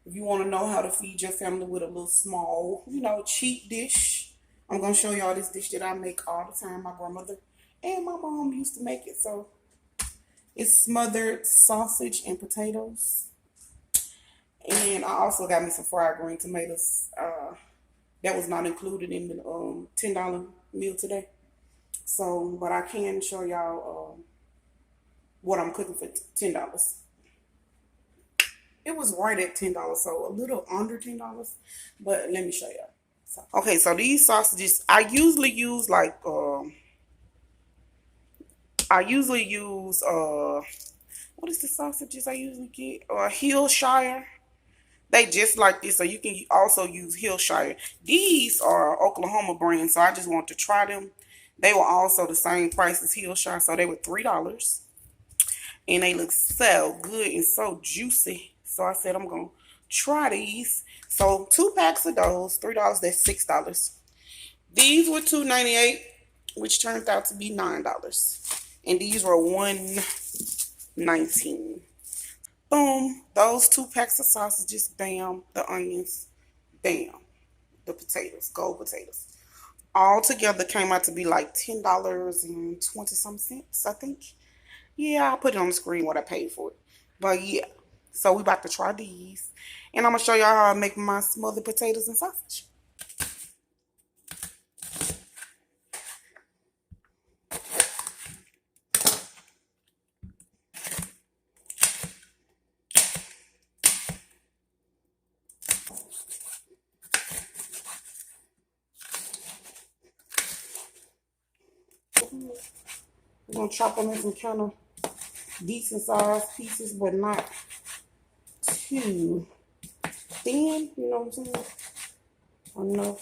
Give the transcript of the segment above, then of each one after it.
If you want to know how to feed your family with a little small, cheap dish, I'm going to show y'all this dish that I make all the time. My grandmother and my mom used to make it. So it's smothered sausage and potatoes. And I also got me some fried green tomatoes. That was not included in the $10 meal today. So, but I can show y'all what I'm cooking for $10. It was right at $10, so a little under $10. But let me show y'all. Okay, so these sausages I usually use what is the sausages I usually get? Hillshire. They just like this, so you can also use Hillshire. These are Oklahoma brand, so I just want to try them. They were also the same price as Hillshire, so they were $3. And they look so good and so juicy. So I said I'm gonna try these. So 2 packs of those, $3, that's $6. These were $2.98, which turned out to be $9. And these were $1.19. Boom, those 2 packs of sausages, bam, the onions, bam, the potatoes, gold potatoes. All together came out to be like $10.20 I think. Yeah, I'll put it on the screen what I paid for it. But yeah, so we about to try these. And I'm going to show y'all how I make my smothered potatoes and sausage. We're going to chop them in some kind of decent sized pieces, but not too thin, you know what I'm saying? Enough,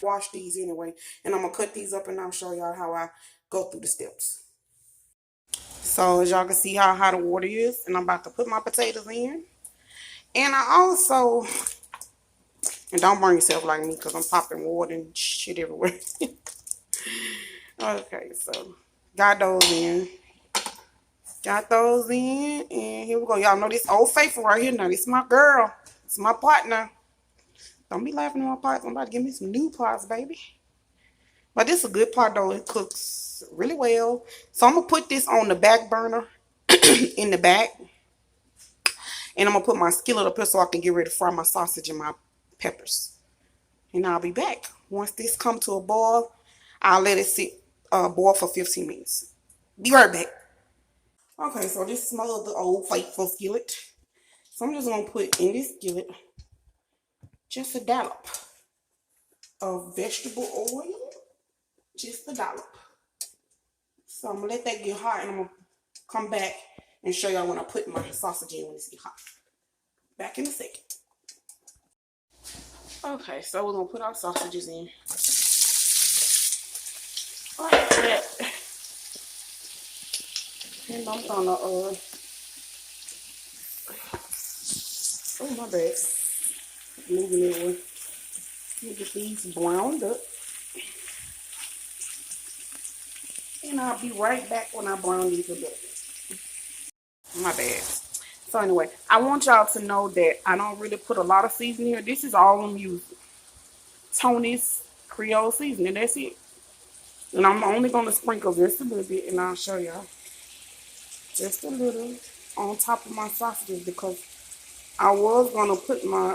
Wash these anyway, and I'm gonna cut these up and I'll show y'all how I go through the steps. So as y'all can see how hot the water is, and I'm about to put my potatoes in. And I also, and don't burn yourself like me because I'm popping water and shit everywhere. Okay, so got those in. Got those in, and here we go. Y'all know this Old Faithful right here now. This is my girl. It's my partner. Don't be laughing at my pots. I'm about to give me some new pots, baby. But this is a good pot, though. It cooks really well. So I'm going to put this on the back burner in the back. And I'm going to put my skillet up here so I can get ready to fry my sausage and my peppers. And I'll be back. Once this comes to a boil, I'll let it sit boil for 15 minutes. Be right back. Okay, so this is my little Old Faithful skillet. So I'm just going to put in this skillet just a dollop of vegetable oil. Just a dollop. So I'm going to let that get hot and I'm going to come back and show y'all when I put my sausage in when it's get hot. Back in a second. Okay, so we're going to put our sausages in. Like that. And I'm going to, oh my bad. Moving it away. Let me get these browned up. And I'll be right back when I brown these a bit. My bad. So anyway, I want y'all to know that I don't really put a lot of seasoning here. This is all I'm using. Tony's Creole seasoning. That's it. And I'm only going to sprinkle just a little bit, and I'll show y'all. Just a little on top of my sausages because I was going to put my,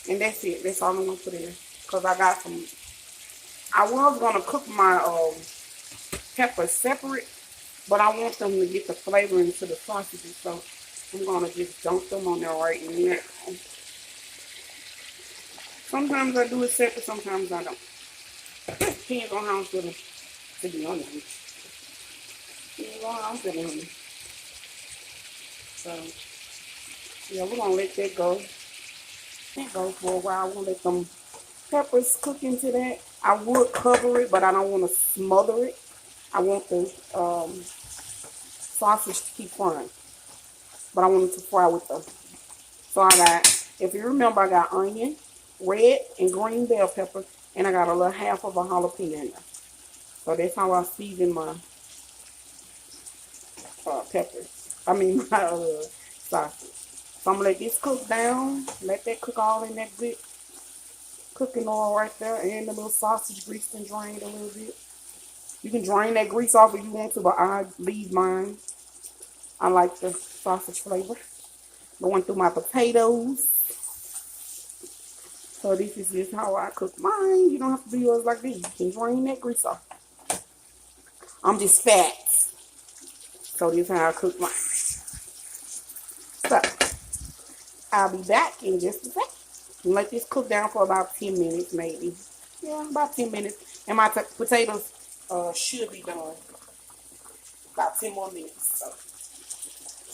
and that's it. That's all I'm going to put in there. Because I got some, I was going to cook my peppers separate, but I want them to get the flavor into the sausages. So I'm going to just dump them on there right now. Sometimes I do it separate, sometimes I don't. Depends on how I'm feeling to be honest. Depends on how I'm feeling. So, yeah, we're going to let that go. That go for a while. We'll let them peppers cook into that. I would cover it, but I don't want to smother it. I want the sausage to keep frying. But I want it to fry with them. So I got, if you remember, I got onion, red and green bell pepper, and I got a little half of a jalapeno in there. So that's how I season my peppers. I mean my sausage. So I'm gonna let this cook down. Let that cook all in that good cooking oil right there, and the little sausage grease and drained a little bit. You can drain that grease off if you want to, but I leave mine. I like the sausage flavor. Going through my potatoes. So this is just how I cook mine. You don't have to do yours like this. You can drain that grease off. I'm just fat. So this is how I cook mine. So I'll be back in just a second. Let this cook down for about 10 minutes maybe. Yeah, about 10 minutes. And my potatoes should be done. About 10 more minutes. So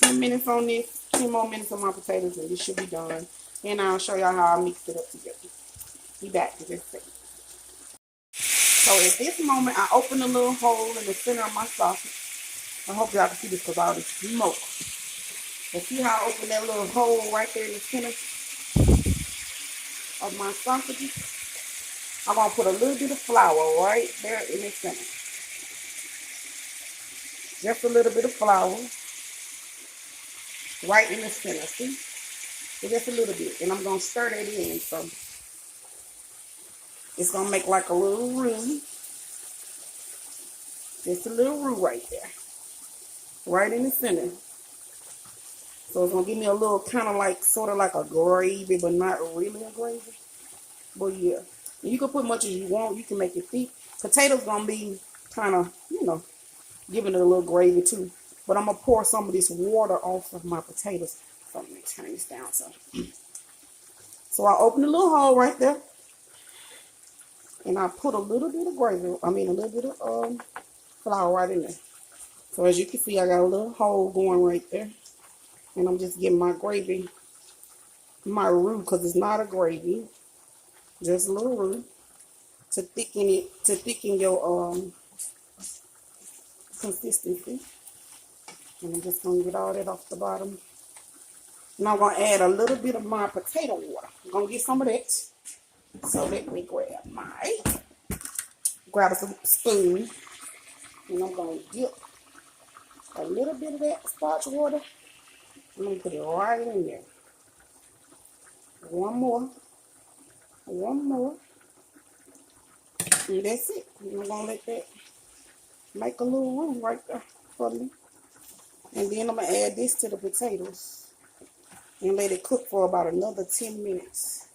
10 minutes on this, 10 more minutes on my potatoes, and this should be done. And I'll show y'all how I mix it up together. Be back in just a second. So at this moment, I open a little hole in the center of my sausage. I hope y'all can see this because all this smoke. And see how I open that little hole right there in the center of my sausages? I'm going to put a little bit of flour right there in the center. Just a little bit of flour right in the center, see? So just a little bit. And I'm going to stir that in. So it's going to make like a little roux. Just a little roux right there. Right in the center. So it's going to give me a little kind of like, sort of like a gravy, but not really a gravy. But yeah. And you can put much as you want. You can make it thick. Potatoes going to be kind of, you know, giving it a little gravy too. But I'm going to pour some of this water off of my potatoes. So let me turn this down. So I open a little hole right there. And I put a little bit of gravy, a little bit of flour right in there. So as you can see, I got a little hole going right there. And I'm just getting my gravy, my roux, because it's not a gravy. Just a little roux to thicken it, to thicken your consistency. And I'm just going to get all that off the bottom. And I'm going to add a little bit of my potato water. I'm going to get some of that. So let me grab a spoon. And I'm going to dip a little bit of that starch water. I'm going to put it right in there. One more. And that's it. And I'm going to let that make a little roux right there for me. And then I'm going to add this to the potatoes. And let it cook for about another 10 minutes.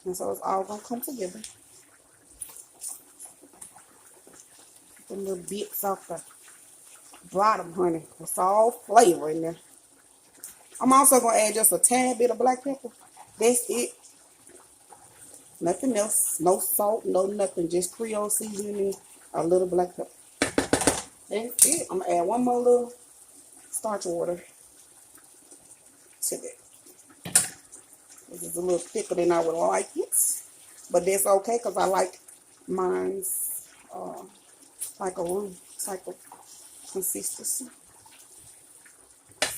And so it's all going to come together. The little bits off the bottom, honey. It's all flavor in there. I'm also going to add just a tad bit of black pepper. That's it. Nothing else. No salt, no nothing. Just Creole seasoning, a little black pepper. That's it. I'm going to add one more little starch water to that. This is a little thicker than I would like it. But that's okay because I like mine's like a roux type of consistency.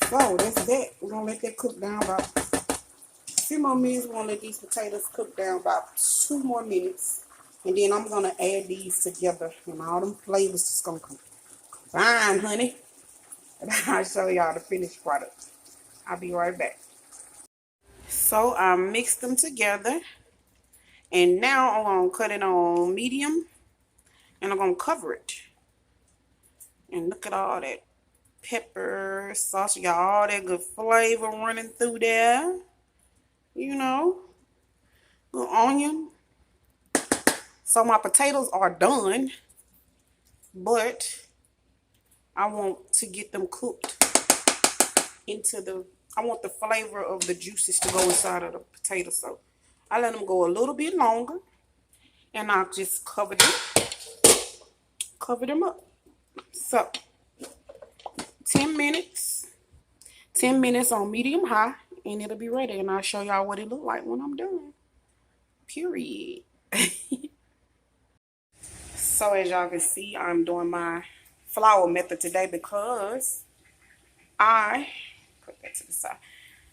So that's that. We're going to let that cook down about a few more minutes. We're going to let these potatoes cook down about 2 more minutes. And then I'm going to add these together. And all them flavors just going to combine, honey. And I'll show y'all the finished product. I'll be right back. So I mixed them together. And now I'm going to cut it on medium. And I'm going to cover it. And look at all that pepper, sausage, got all that good flavor running through there. You know, little onion. So my potatoes are done, but I want to get them cooked into I want the flavor of the juices to go inside of the potato. So I let them go a little bit longer, and I'll just cover them up. So 10 minutes on medium high, and it'll be ready. And I'll show y'all what it look like when I'm done. Period. So as y'all can see, I'm doing my flour method today because put that to the side.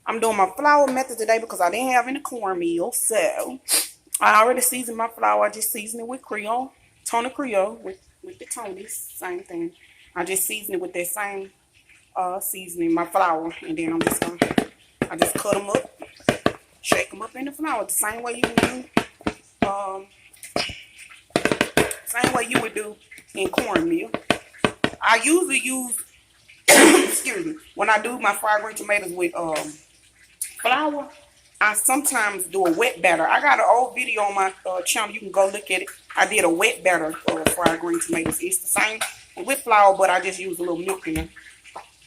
I'm doing my flour method today because I didn't have any cornmeal. So I already seasoned my flour. I just seasoned it with Creole, Tony Creole with the Tony's, same thing. I just seasoned it with that same seasoning, my flour, and then I I just cut them up, shake them up in the flour the same way you would do, in cornmeal. I usually use, excuse me, when I do my fried green tomatoes with flour, I sometimes do a wet batter. I got an old video on my channel. You can go look at it. I did a wet batter for fried green tomatoes. It's the same with flour, but I just use a little milk in it.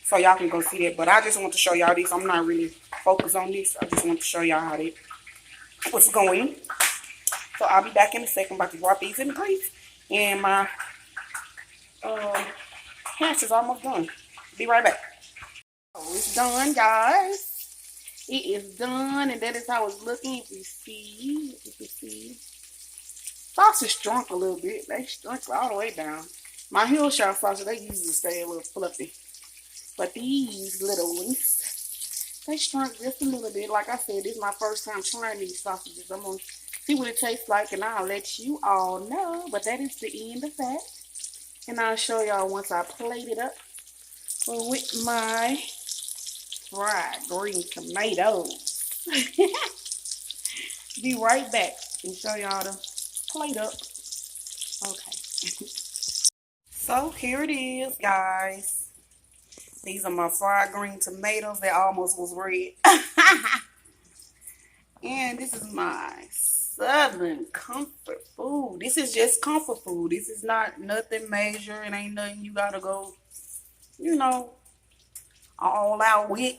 So y'all can go see that. But I just want to show y'all this. I'm not really focused on this. I just want to show y'all how that, what's going. So I'll be back in a second. I'm about to drop these in the grease. And my hash is almost done. Be right back. Oh, it's done, guys. It is done, and that is how it's looking. If you see, sausage shrunk a little bit. They shrunk all the way down. My Hillshire sausage, they usually stay a little fluffy, but these little ones, they shrunk just a little bit. Like I said, this is my first time trying these sausages. I'm gonna see what it tastes like, and I'll let you all know. But that is the end of that, and I'll show y'all once I plate it up with my fried green tomatoes. Be right back and show y'all the plate up. Okay. So here it is, guys. These are my fried green tomatoes. They almost was red. And this is my Southern comfort food. This is just comfort food. This is not nothing major. It ain't nothing you gotta go, you know, all out with.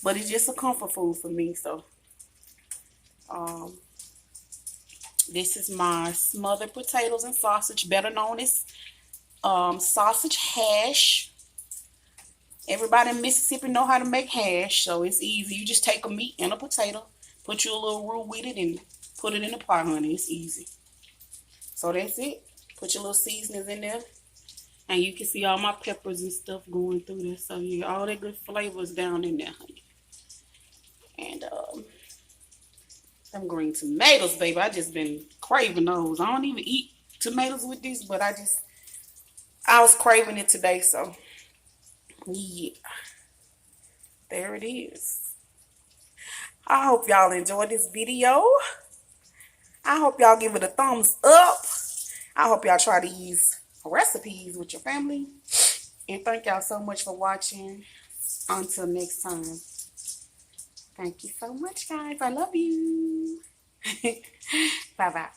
But it's just a comfort food for me. So this is my smothered potatoes and sausage, better known as sausage hash. Everybody in Mississippi know how to make hash, so it's easy. You just take a meat and a potato, put you a little roux with it, and put it in the pot, honey. It's easy. So that's it. Put your little seasonings in there. And you can see all my peppers and stuff going through there. So yeah, all that good flavors down in there, honey. And them green tomatoes, baby. I just been craving those. I don't even eat tomatoes with this, but I was craving it today, so yeah. There it is. I hope y'all enjoyed this video. I hope y'all give it a thumbs up. I hope y'all try these recipes with your family. And thank y'all so much for watching. Until next time. Thank you so much, guys. I love you. Bye-bye.